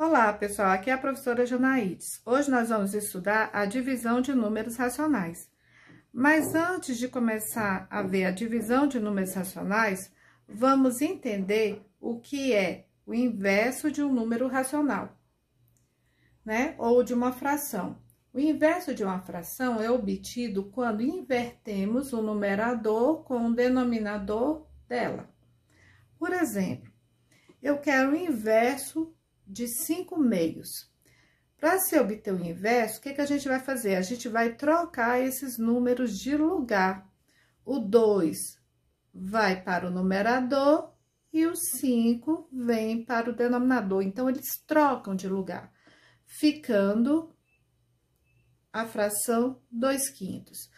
Olá, pessoal, aqui é a professora Jonaides. Hoje nós vamos estudar a divisão de números racionais. Mas antes de começar a ver a divisão de números racionais, vamos entender o que é o inverso de um número racional, né? Ou de uma fração. O inverso de uma fração é obtido quando invertemos o numerador com o denominador dela. Por exemplo, eu quero o inverso de 5/2. Para se obter o inverso, o que a gente vai fazer? A gente vai trocar esses números de lugar. O 2 vai para o numerador e o 5 vem para o denominador. Então, eles trocam de lugar, ficando a fração 2/5.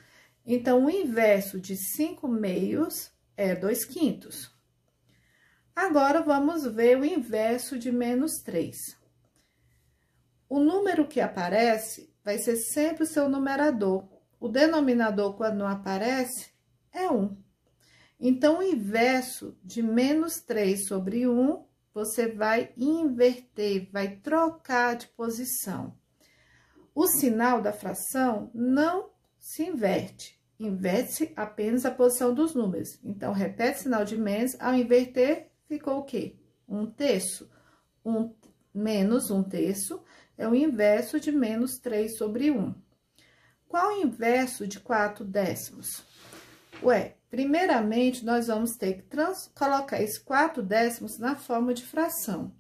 Então, o inverso de 5/2 é 2/5. Agora, vamos ver o inverso de -3. O número que aparece vai ser sempre o seu numerador. O denominador, quando não aparece, é 1. Então, o inverso de -3/1, você vai inverter, vai trocar de posição. O sinal da fração não se inverte. Inverte-se apenas a posição dos números. Então, repete o sinal de menos, ao inverter, ficou o quê? 1/3. Menos 1/3 é o inverso de -3/1. Qual o inverso de 4/10? Ué, primeiramente, nós vamos ter que colocar esse 4/10 na forma de fração.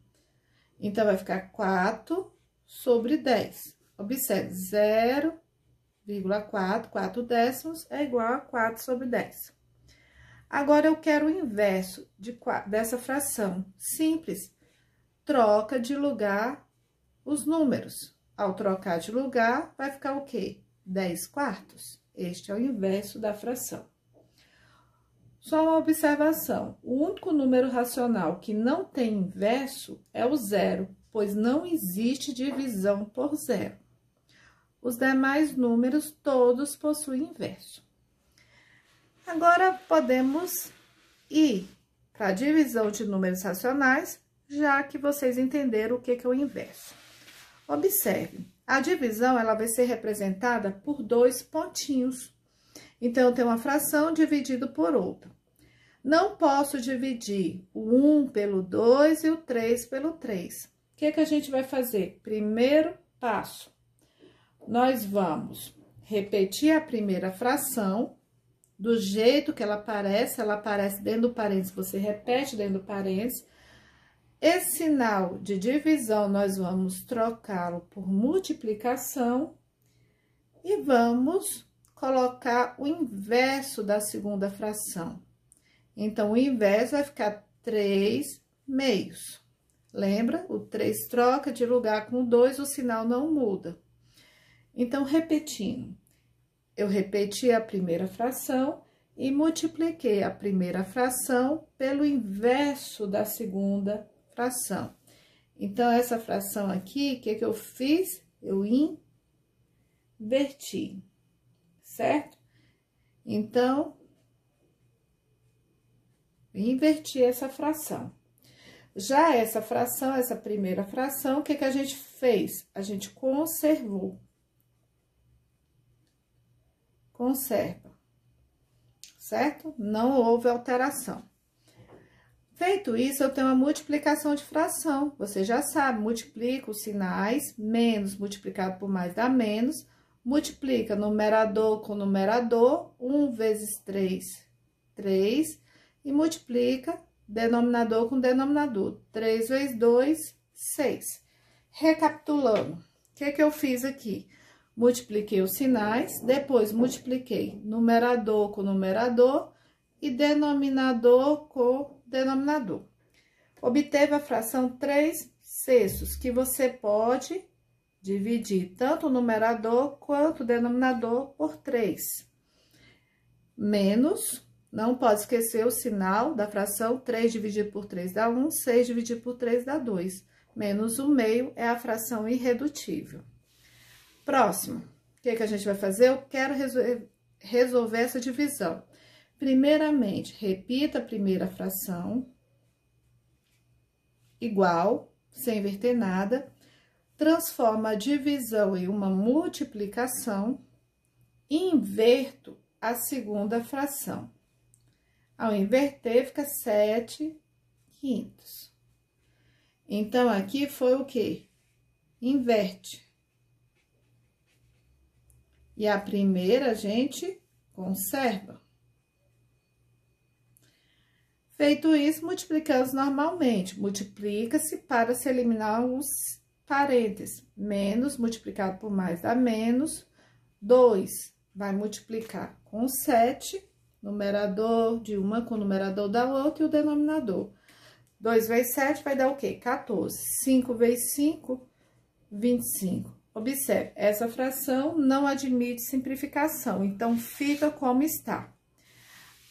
Então, vai ficar 4/10. Observe, 0,4, 4/10 é igual a 4/10. Agora, eu quero o inverso dessa fração. Simples. Troca de lugar os números. Ao trocar de lugar, vai ficar o quê? 10/4. Este é o inverso da fração. Só uma observação. O único número racional que não tem inverso é o 0, pois não existe divisão por 0. Os demais números, todos possuem inverso. Agora, podemos ir para a divisão de números racionais, já que vocês entenderam o que é o inverso. Observe, a divisão, ela vai ser representada por 2 pontinhos. Então, eu tenho uma fração dividida por outra. Não posso dividir o 1 pelo 2 e o 3 pelo 3. O que a gente vai fazer? Primeiro passo, nós vamos repetir a primeira fração, do jeito que ela aparece dentro do parênteses, você repete dentro do parênteses. Esse sinal de divisão, nós vamos trocá-lo por multiplicação e vamos colocar o inverso da segunda fração. Então, o inverso vai ficar 3/2. Lembra? O 3 troca de lugar com o 2, o sinal não muda. Então, repetindo. Eu repeti a primeira fração e multipliquei a primeira fração pelo inverso da segunda fração. Então, essa fração aqui, o que eu fiz? Eu inverti, certo? Então, inverti essa fração. Já essa fração, essa primeira fração, o que a gente fez? A gente conservou. Conserva, certo? Não houve alteração. Feito isso, eu tenho a multiplicação de fração. Você já sabe, multiplica os sinais, menos multiplicado por mais dá menos, multiplica numerador com numerador, 1 vezes 3, 3, e multiplica denominador com denominador, 3 vezes 2, 6. Recapitulando, o que eu fiz aqui? Multipliquei os sinais, depois multipliquei numerador com numerador e denominador com denominador. Obteve a fração 3/6, que você pode dividir tanto o numerador quanto o denominador por 3. Menos, não pode esquecer o sinal da fração, 3 dividido por 3 dá 1, 6 dividido por 3 dá 2. Menos o meio é a fração irredutível. Próximo, o que a gente vai fazer? Eu quero resolver essa divisão. Primeiramente, repita a primeira fração, igual, sem inverter nada, transformo a divisão em uma multiplicação e inverto a segunda fração. Ao inverter, fica 7/5. Então, aqui foi o quê? Inverte. E a primeira a gente conserva. Feito isso, multiplicamos normalmente. Multiplica-se para se eliminar os parênteses. Menos multiplicado por mais dá menos. 2 vai multiplicar com 7, numerador de uma com o numerador da outra e o denominador. 2 vezes 7 vai dar o quê? 14. 5 vezes 5, 25. Observe, essa fração não admite simplificação, então fica como está.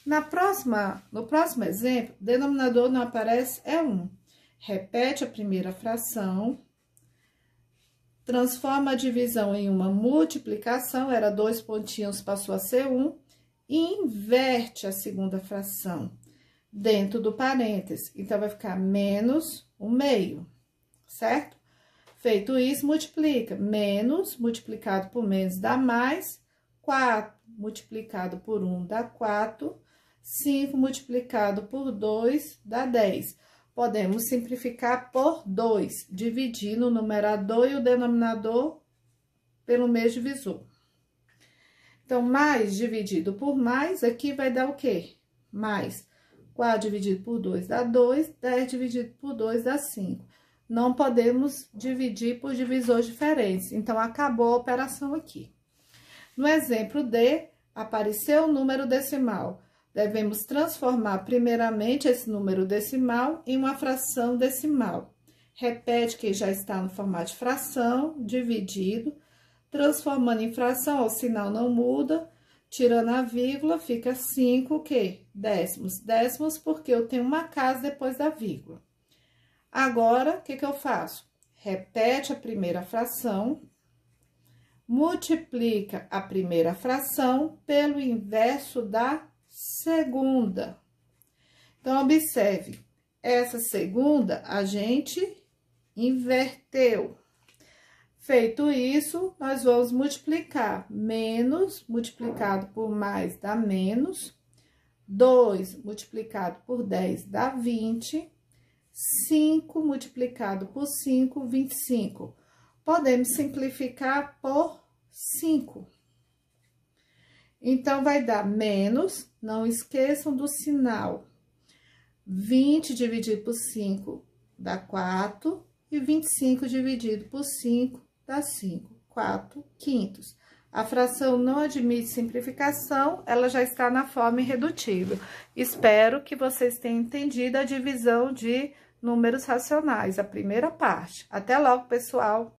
No próximo exemplo, denominador não aparece, é 1. Repete a primeira fração, transforma a divisão em uma multiplicação, era 2 pontinhos, passou a ser 1, e inverte a segunda fração dentro do parêntese. Então, vai ficar menos 1/2, certo? Feito isso, multiplica. Menos multiplicado por menos dá mais. 4 multiplicado por 1 dá 4. 5 multiplicado por 2 dá 10. Podemos simplificar por 2, dividindo o numerador e o denominador pelo mesmo divisor. Então, mais dividido por mais, aqui vai dar o quê? Mais. 4 dividido por 2 dá 2, 10 dividido por 2 dá 5. Não podemos dividir por divisores diferentes, então, acabou a operação aqui. No exemplo D, apareceu o número decimal. Devemos transformar primeiramente esse número decimal em uma fração decimal. Repete que já está no formato de fração, dividido, transformando em fração, o sinal não muda, tirando a vírgula, fica 5, o quê? Décimos. Décimos porque eu tenho uma casa depois da vírgula. Agora, o que eu faço? Repete a primeira fração, multiplica a primeira fração pelo inverso da segunda. Então, observe, essa segunda a gente inverteu. Feito isso, nós vamos multiplicar. Menos multiplicado por mais dá menos. 2 multiplicado por 10 dá 20. 5 multiplicado por 5, 25. Podemos simplificar por 5. Então, vai dar menos, não esqueçam do sinal. 20 dividido por 5 dá 4, e 25 dividido por 5 dá 5, 4/5. A fração não admite simplificação, ela já está na forma irredutível. Espero que vocês tenham entendido a divisão de números racionais, a primeira parte. Até logo, pessoal!